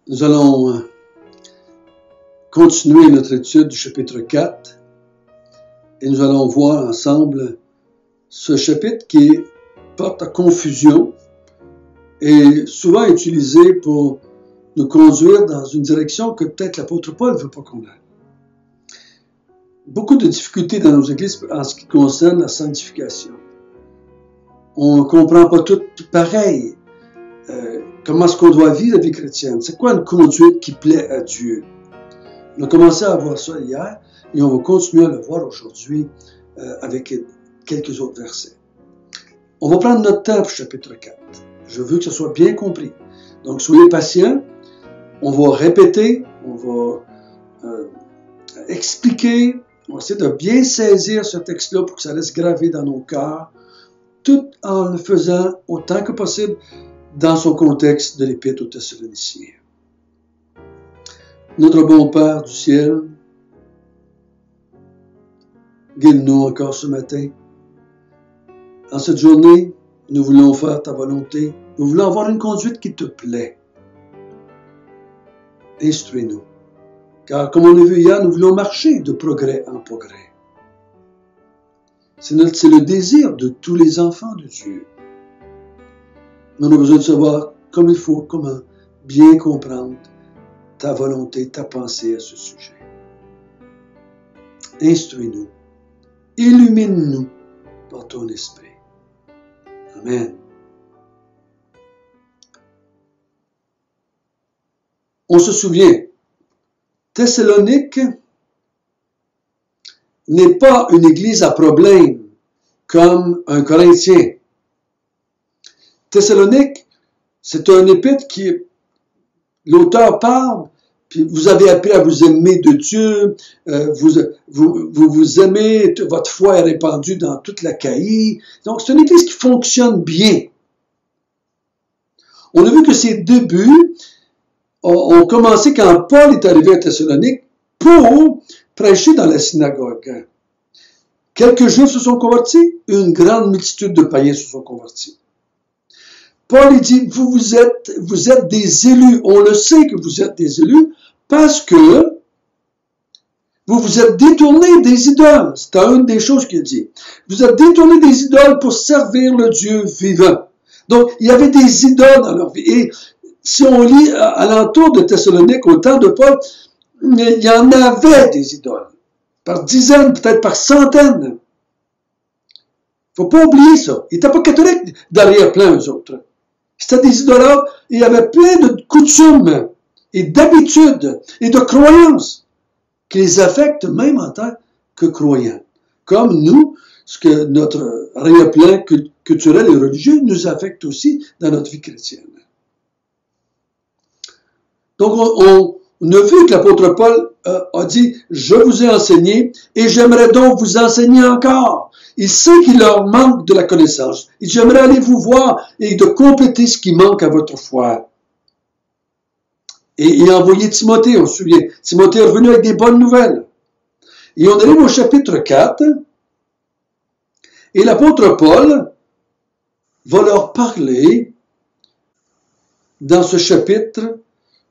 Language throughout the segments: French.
Nous allons continuer notre étude du chapitre 4 et nous allons voir ensemble ce chapitre qui porte à confusion et souvent utilisé pour nous conduire dans une direction que peut-être l'apôtre Paul ne veut pas qu'on aille. Beaucoup de difficultés dans nos églises en ce qui concerne la sanctification. On ne comprend pas tout pareil. Comment est-ce qu'on doit vivre la vie chrétienne? C'est quoi une conduite qui plaît à Dieu? On a commencé à voir ça hier et on va continuer à le voir aujourd'hui avec quelques autres versets. On va prendre notre temps pour le chapitre 4. Je veux que ce soit bien compris. Donc, soyez patients. On va répéter, on va expliquer, on va essayer de bien saisir ce texte-là pour que ça reste gravé dans nos cœurs, tout en le faisant autant que possible dans son contexte de l'Épître aux Thessaloniciens. Notre bon Père du ciel, guide-nous encore ce matin. En cette journée, nous voulons faire ta volonté. Nous voulons avoir une conduite qui te plaît. Instruis-nous. Car, comme on l'a vu hier, nous voulons marcher de progrès en progrès. C'est le désir de tous les enfants de Dieu. Mais on a besoin de savoir comme il faut, comment bien comprendre ta volonté, ta pensée à ce sujet. Instruis-nous. Illumine-nous par ton esprit. Amen. On se souvient, Thessalonique n'est pas une église à problème comme un Corinthien. Thessalonique, c'est un épître qui, l'auteur parle, puis vous avez appris à vous aimer de Dieu, vous aimez, votre foi est répandue dans toute l'Achaïe. Donc, c'est une église qui fonctionne bien. On a vu que ses débuts ont commencé quand Paul est arrivé à Thessalonique pour prêcher dans la synagogue. Quelques Juifs se sont convertis, une grande multitude de païens se sont convertis. Paul il dit, vous êtes des élus. On le sait que vous êtes des élus parce que vous vous êtes détournés des idoles. C'est une des choses qu'il dit. Vous êtes détournés des idoles pour servir le Dieu vivant. Donc, il y avait des idoles dans leur vie. Et si on lit à l'entour de Thessalonique, au temps de Paul, il y en avait des idoles. Par dizaines, peut-être par centaines. Faut pas oublier ça. Ils n'étaient pas catholiques d'arrière-plan, eux autres. C'était des idolâtres. Il y avait plein de coutumes et d'habitudes et de croyances qui les affectent même en tant que croyants. Comme nous, ce que notre arrière-plan culturel et religieux nous affecte aussi dans notre vie chrétienne. Donc, on a vu que l'apôtre Paul a dit, je vous ai enseigné et j'aimerais donc vous enseigner encore. Il sait qu'il leur manque de la connaissance. Il dit, j'aimerais aller vous voir et de compléter ce qui manque à votre foi. Et il a envoyé Timothée, on se souvient. Timothée est revenu avec des bonnes nouvelles. Et on arrive au chapitre 4 et l'apôtre Paul va leur parler dans ce chapitre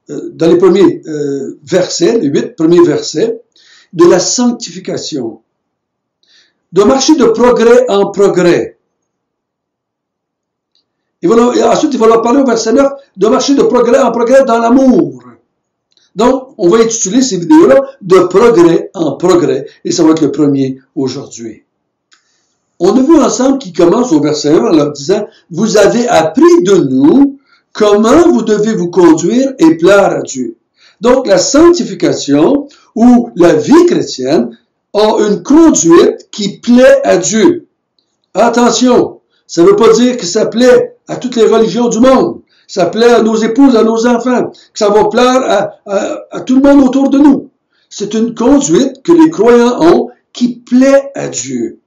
dans les premiers versets, les 8 premiers versets, de la sanctification, de marcher de progrès en progrès. Et ensuite, il va leur parler au verset 9, de marcher de progrès en progrès dans l'amour. Donc, on va intituler ces vidéos-là de progrès en progrès, et ça va être le premier aujourd'hui. On a vu ensemble qu'il commence au verset 1 en leur disant, vous avez appris de nous comment vous devez vous conduire et plaire à Dieu. Donc, la sanctification ou la vie chrétienne a une conduite qui plaît à Dieu. Attention, ça ne veut pas dire que ça plaît à toutes les religions du monde. Ça plaît à nos épouses, à nos enfants, que ça va plaire à tout le monde autour de nous. C'est une conduite que les croyants ont qui plaît à Dieu.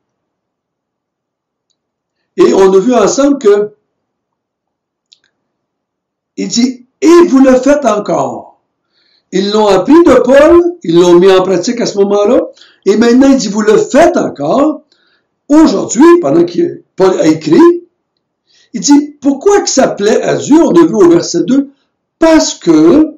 Et on a vu ensemble que il dit, et vous le faites encore. Ils l'ont appris de Paul, ils l'ont mis en pratique à ce moment-là, et maintenant il dit, vous le faites encore. Aujourd'hui, pendant que Paul a écrit, il dit, pourquoi que ça plaît à Dieu? On a vu au verset 2, parce que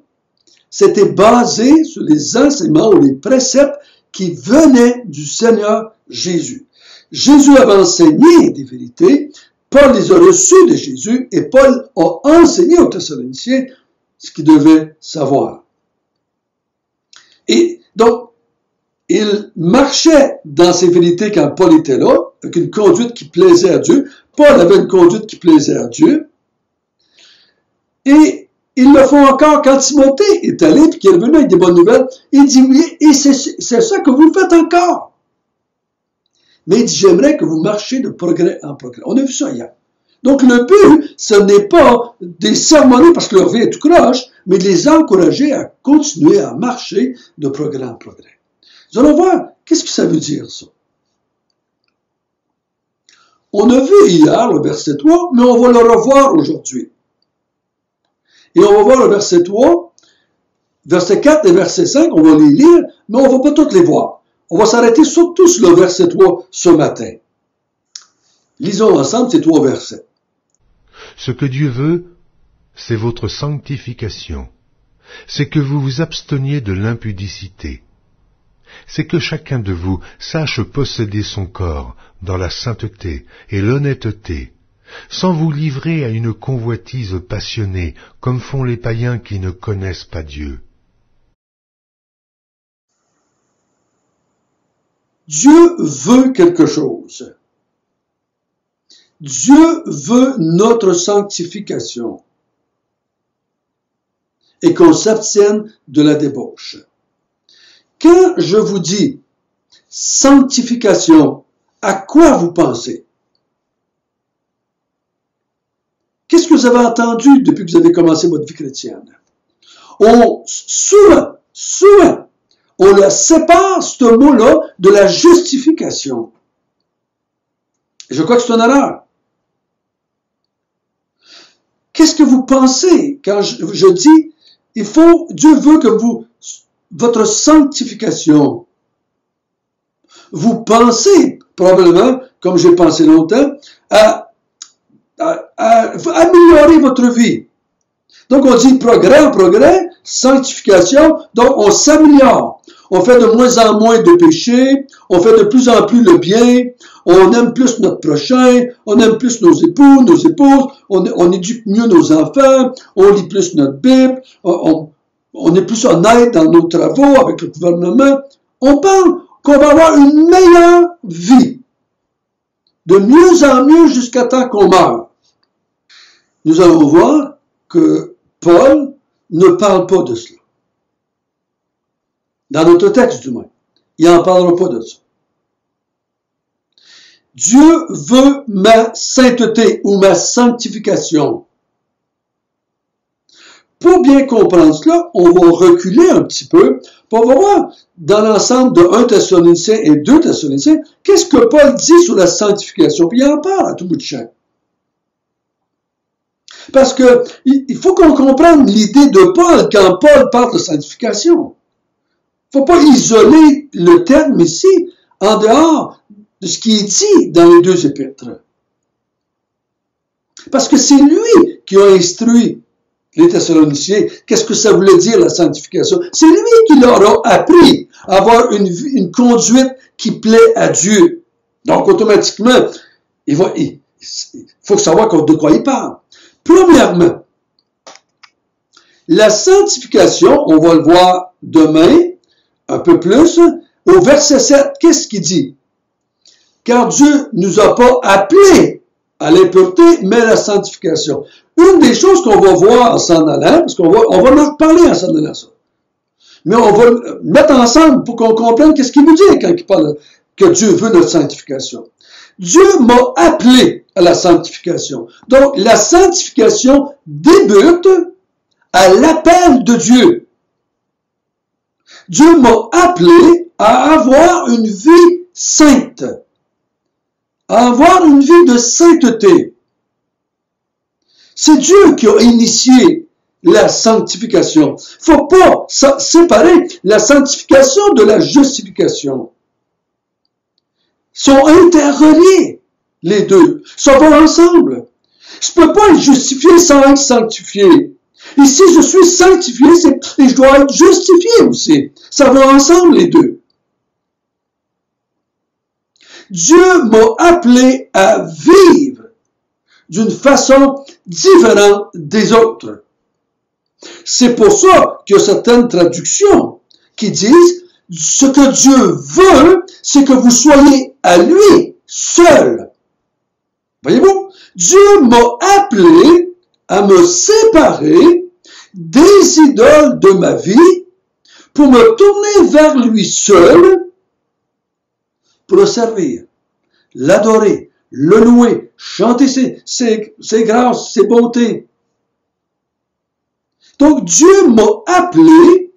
c'était basé sur les enseignements ou les préceptes qui venaient du Seigneur Jésus. Jésus avait enseigné des vérités, Paul les a reçues de Jésus et Paul a enseigné aux Thessaloniciens ce qu'ils devaient savoir. Et donc, il marchait dans ces vérités quand Paul était là, avec une conduite qui plaisait à Dieu. Paul avait une conduite qui plaisait à Dieu. Et ils le font encore quand Timothée est allé et qu'il est revenu avec des bonnes nouvelles. Il dit, oui, et c'est ça que vous faites encore. Mais il dit, j'aimerais que vous marchiez de progrès en progrès. On a vu ça hier. Donc le but, ce n'est pas des sermonner parce que leur vie est tout croche, mais de les encourager à continuer à marcher de progrès en progrès. Nous allons voir, qu'est-ce que ça veut dire ça? On a vu hier le verset 3, mais on va le revoir aujourd'hui. Et on va voir le verset 3, verset 4 et verset 5, on va les lire, mais on ne va pas toutes les voir. On va s'arrêter surtout sur le verset 3 ce matin. Lisons ensemble ces 3 versets. Ce que Dieu veut, c'est votre sanctification. C'est que vous vous absteniez de l'impudicité. C'est que chacun de vous sache posséder son corps dans la sainteté et l'honnêteté, sans vous livrer à une convoitise passionnée, comme font les païens qui ne connaissent pas Dieu. Dieu veut quelque chose. Dieu veut notre sanctification et qu'on s'abstienne de la débauche. Quand je vous dis sanctification, à quoi vous pensez? Qu'est-ce que vous avez entendu depuis que vous avez commencé votre vie chrétienne? Souvent, on le sépare, ce mot-là, de la justification. Et je crois que c'est une erreur. Qu'est-ce que vous pensez quand je dis, Dieu veut que votre sanctification, vous pensez probablement, comme j'ai pensé longtemps, à améliorer votre vie. Donc on dit progrès en progrès, sanctification, donc on s'améliore. On fait de moins en moins de péchés, on fait de plus en plus le bien, on aime plus notre prochain, on aime plus nos époux, nos épouses, on éduque mieux nos enfants, on lit plus notre Bible, on est plus honnête dans nos travaux avec le gouvernement. On parle qu'on va avoir une meilleure vie, de mieux en mieux jusqu'à temps qu'on meure. Nous allons voir que Paul ne parle pas de cela. Dans notre texte, du moins. Il n'en parlera pas de ça. Dieu veut ma sainteté ou ma sanctification. Pour bien comprendre cela, on va reculer un petit peu, puis on va voir dans l'ensemble de 1 Thessaloniciens et 2 Thessaloniciens, qu'est-ce que Paul dit sur la sanctification, puis il en parle à tout bout de champ. Parce que il faut qu'on comprenne l'idée de Paul quand Paul parle de sanctification. Il ne faut pas isoler le terme ici en dehors de ce qui est dit dans les 2 épîtres. Parce que c'est lui qui a instruit les Thessaloniciens qu'est-ce que ça voulait dire la sanctification. C'est lui qui leur a appris à avoir une conduite qui plaît à Dieu. Donc automatiquement, il faut savoir de quoi il parle. Premièrement, la sanctification, on va le voir demain, un peu plus, au verset 7, qu'est-ce qu'il dit? Car Dieu nous a pas appelés à l'impureté, mais à la sanctification. Une des choses qu'on va voir en s'en allant, parce qu'on va en reparler en s'en allant ça, mais on va le mettre ensemble pour qu'on comprenne qu'est-ce qu'il veut dire quand il parle que Dieu veut notre sanctification. Dieu m'a appelé à la sanctification. Donc, la sanctification débute à l'appel de Dieu. Dieu m'a appelé à avoir une vie sainte, à avoir une vie de sainteté. C'est Dieu qui a initié la sanctification. Il ne faut pas séparer la sanctification de la justification. Ils sont interreliés, les deux. Ça va ensemble. Je ne peux pas être justifié sans être sanctifié. Et si je suis sanctifié, et je dois être justifié aussi. Ça va ensemble, les deux. Dieu m'a appelé à vivre d'une façon différente des autres. C'est pour ça qu'il y a certaines traductions qui disent ce que Dieu veut, c'est que vous soyez à lui seul. Voyez-vous, Dieu m'a appelé à me séparer des idoles de ma vie pour me tourner vers lui seul pour le servir, l'adorer, le louer, chanter ses grâces, ses bontés. Donc Dieu m'a appelé,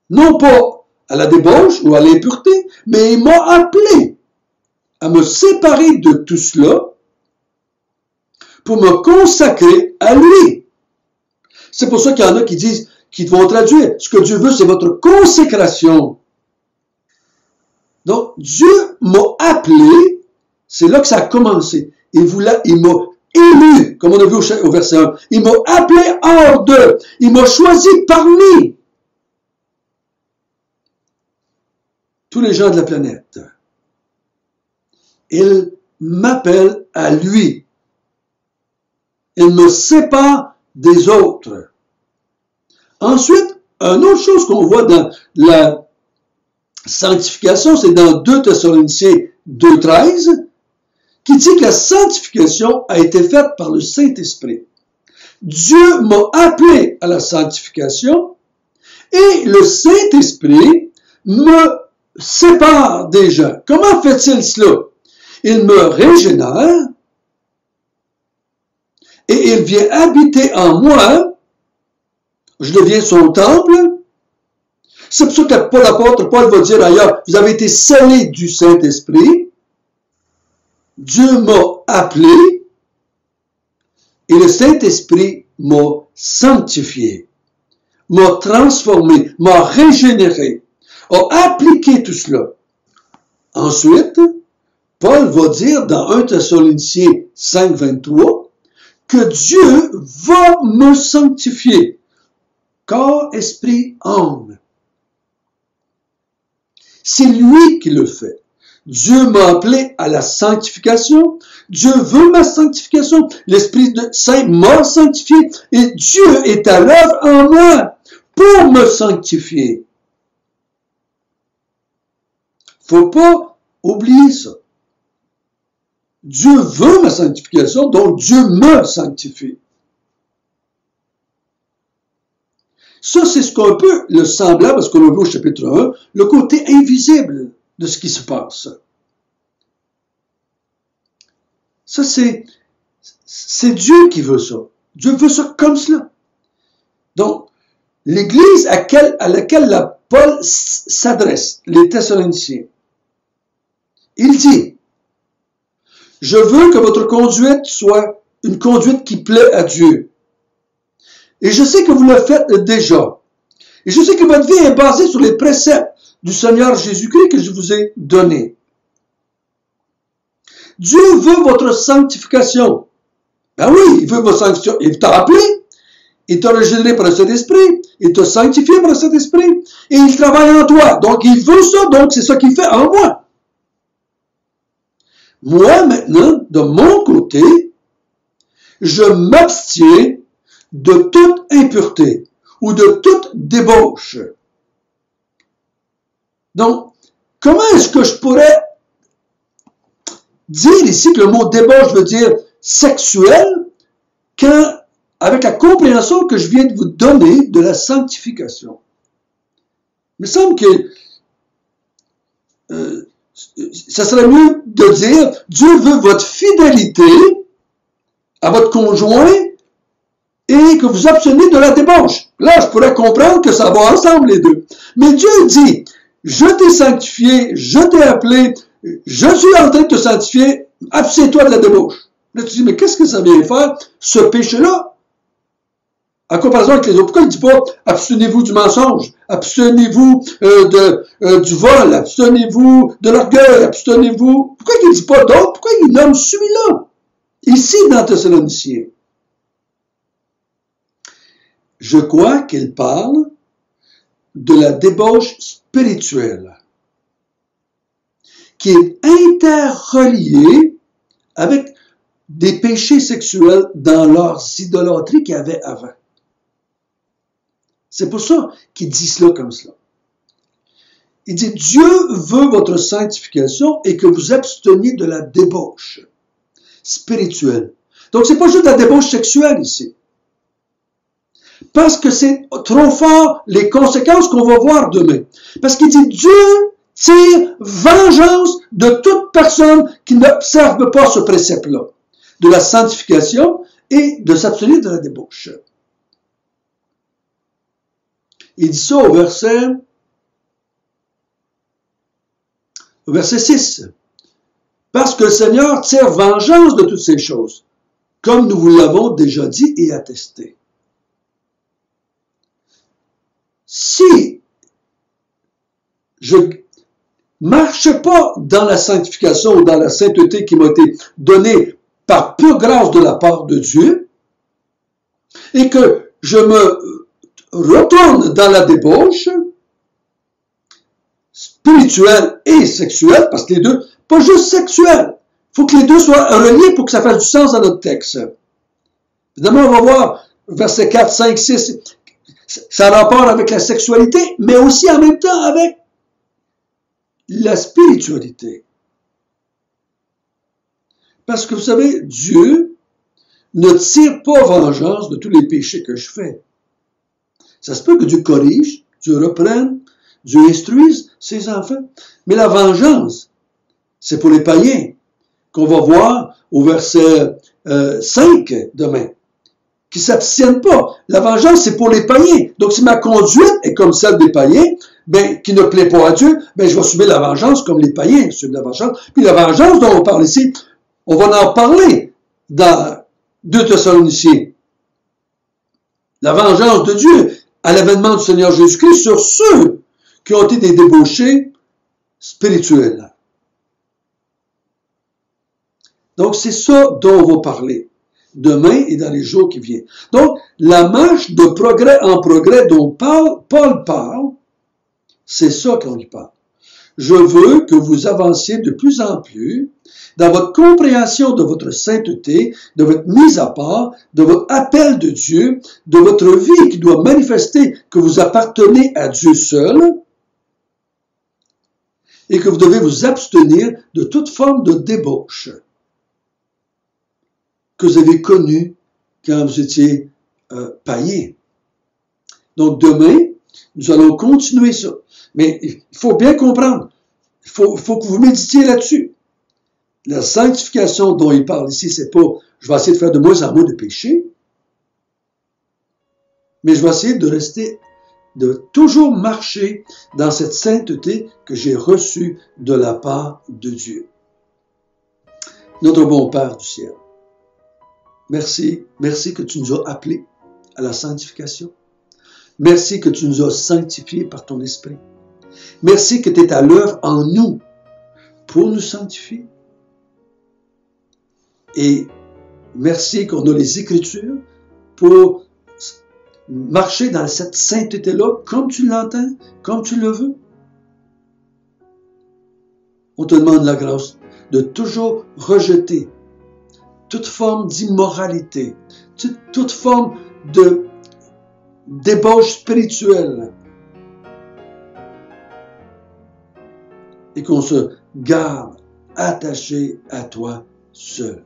non pas à la débauche ou à l'impureté, mais il m'a appelé à me séparer de tout cela pour me consacrer à lui. C'est pour ça qu'il y en a qui disent, qui vont traduire, ce que Dieu veut, c'est votre consécration. Donc, Dieu m'a appelé, c'est là que ça a commencé. Il m'a élu, comme on a vu au verset 1. Il m'a appelé hors d'eux. Il m'a choisi parmi tous les gens de la planète. Il m'appelle à lui. Il me sépare des autres. Ensuite, une autre chose qu'on voit dans la sanctification, c'est dans 2 Thessaloniciens 2,13, qui dit que la sanctification a été faite par le Saint-Esprit. Dieu m'a appelé à la sanctification et le Saint-Esprit me sépare des gens. Comment fait-il cela? Il me régénère et il vient habiter en moi. Je deviens son temple. C'est pour ça que l'apôtre Paul va dire ailleurs, vous avez été scellés du Saint-Esprit. Dieu m'a appelé et le Saint-Esprit m'a sanctifié, m'a transformé, m'a régénéré, a appliqué tout cela. Ensuite, Paul va dire dans 1 Thessaloniciens 5, 23 que Dieu va me sanctifier, corps, esprit, âme. C'est lui qui le fait. Dieu m'a appelé à la sanctification. Dieu veut ma sanctification. L'Esprit Saint m'a sanctifié. Et Dieu est à l'œuvre en moi pour me sanctifier. Faut pas oublier ça. Dieu veut ma sanctification, donc Dieu me sanctifie. Ça, c'est ce qu'on peut le semblable, parce qu'on a vu au chapitre 1, le côté invisible de ce qui se passe. Ça, c'est Dieu qui veut ça. Dieu veut ça comme cela. Donc, l'Église à laquelle Paul s'adresse, les Thessaloniciens, il dit, je veux que votre conduite soit une conduite qui plaît à Dieu. Et je sais que vous le faites déjà. Et je sais que votre vie est basée sur les préceptes du Seigneur Jésus-Christ que je vous ai donnés. Dieu veut votre sanctification. Ben oui, il veut votre sanctification. Il t'a appelé, il t'a régénéré par le Saint-Esprit, il t'a sanctifié par le Saint-Esprit, et il travaille en toi. Donc il veut ça, donc c'est ça qu'il fait en moi. Moi, maintenant, de mon côté, je m'abstiens de toute impureté ou de toute débauche. Donc, comment est-ce que je pourrais dire ici que le mot débauche veut dire sexuel, quand, avec la compréhension que je viens de vous donner de la sanctification? Il me semble que ça serait mieux de dire Dieu veut votre fidélité à votre conjoint et que vous abstenez de la débauche. Là, je pourrais comprendre que ça va ensemble les deux. Mais Dieu dit, je t'ai sanctifié, je t'ai appelé, je suis en train de te sanctifier, abstiens-toi de la débauche. Là, tu dis, mais qu'est-ce que ça vient faire, ce péché-là? En comparaison avec les autres, pourquoi il ne dit pas abstenez-vous du mensonge, abstenez-vous du vol, abstenez-vous de l'orgueil, abstenez-vous. Pourquoi il ne dit pas d'autres? Pourquoi il nomme celui-là? Ici, dans Thessaloniciens. je crois qu'il parle de la débauche spirituelle, qui est interreliée avec des péchés sexuels dans leurs idolâtries qu'il y avait avant. C'est pour ça qu'il dit cela comme cela. Il dit, Dieu veut votre sanctification et que vous absteniez de la débauche spirituelle. Donc, c'est pas juste la débauche sexuelle ici. Parce que c'est trop fort les conséquences qu'on va voir demain. Parce qu'il dit, Dieu tire vengeance de toute personne qui n'observe pas ce précepte-là, de la sanctification et de s'abstenir de la débauche. Il dit ça au verset 6. Parce que le Seigneur tire vengeance de toutes ces choses, comme nous vous l'avons déjà dit et attesté. Si je marche pas dans la sanctification ou dans la sainteté qui m'a été donnée par pure grâce de la part de Dieu, et que je me retourne dans la débauche spirituelle et sexuelle, parce que les deux, pas juste sexuelle, il faut que les deux soient reliés pour que ça fasse du sens dans notre texte. Évidemment, on va voir versets 4, 5, 6, ça a rapport avec la sexualité, mais aussi en même temps avec la spiritualité. Parce que vous savez, Dieu ne tire pas vengeance de tous les péchés que je fais. Ça se peut que Dieu corrige, Dieu reprenne, Dieu instruise ses enfants. Mais la vengeance, c'est pour les païens, qu'on va voir au verset 5 demain, qui ne s'abstiennent pas. La vengeance, c'est pour les païens. Donc, si ma conduite est comme celle des païens, ben, qui ne plaît pas à Dieu, ben, je vais subir la vengeance comme les païens subissent la vengeance. Puis la vengeance dont on parle ici, on va en parler dans 2 Thessaloniciens. La vengeance de Dieu à l'avènement du Seigneur Jésus-Christ sur ceux qui ont été des débauchés spirituels. Donc, c'est ça dont on va parler demain et dans les jours qui viennent. Donc, la marche de progrès en progrès dont Paul parle, c'est ça qu'on y parle. Je veux que vous avanciez de plus en plus dans votre compréhension de votre sainteté, de votre mise à part, de votre appel de Dieu, de votre vie qui doit manifester que vous appartenez à Dieu seul et que vous devez vous abstenir de toute forme de débauche que vous avez connue quand vous étiez païen. Donc demain, nous allons continuer ça. Mais il faut bien comprendre, il faut que vous méditiez là-dessus. La sanctification dont il parle ici, c'est pas « je vais essayer de faire de moins en moins de péché », mais je vais essayer de toujours marcher dans cette sainteté que j'ai reçue de la part de Dieu. Notre bon Père du ciel, merci que tu nous as appelés à la sanctification. Merci que tu nous as sanctifiés par ton esprit. Merci que tu es à l'œuvre en nous pour nous sanctifier. Et merci qu'on a les Écritures pour marcher dans cette sainteté-là comme tu l'entends, comme tu le veux. On te demande la grâce de toujours rejeter toute forme d'immoralité, toute forme de débauche spirituelle. Et qu'on se garde attaché à toi seul.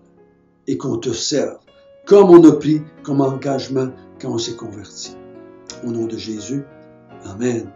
Et qu'on te serve comme on a pris comme engagement quand on s'est converti. Au nom de Jésus, Amen.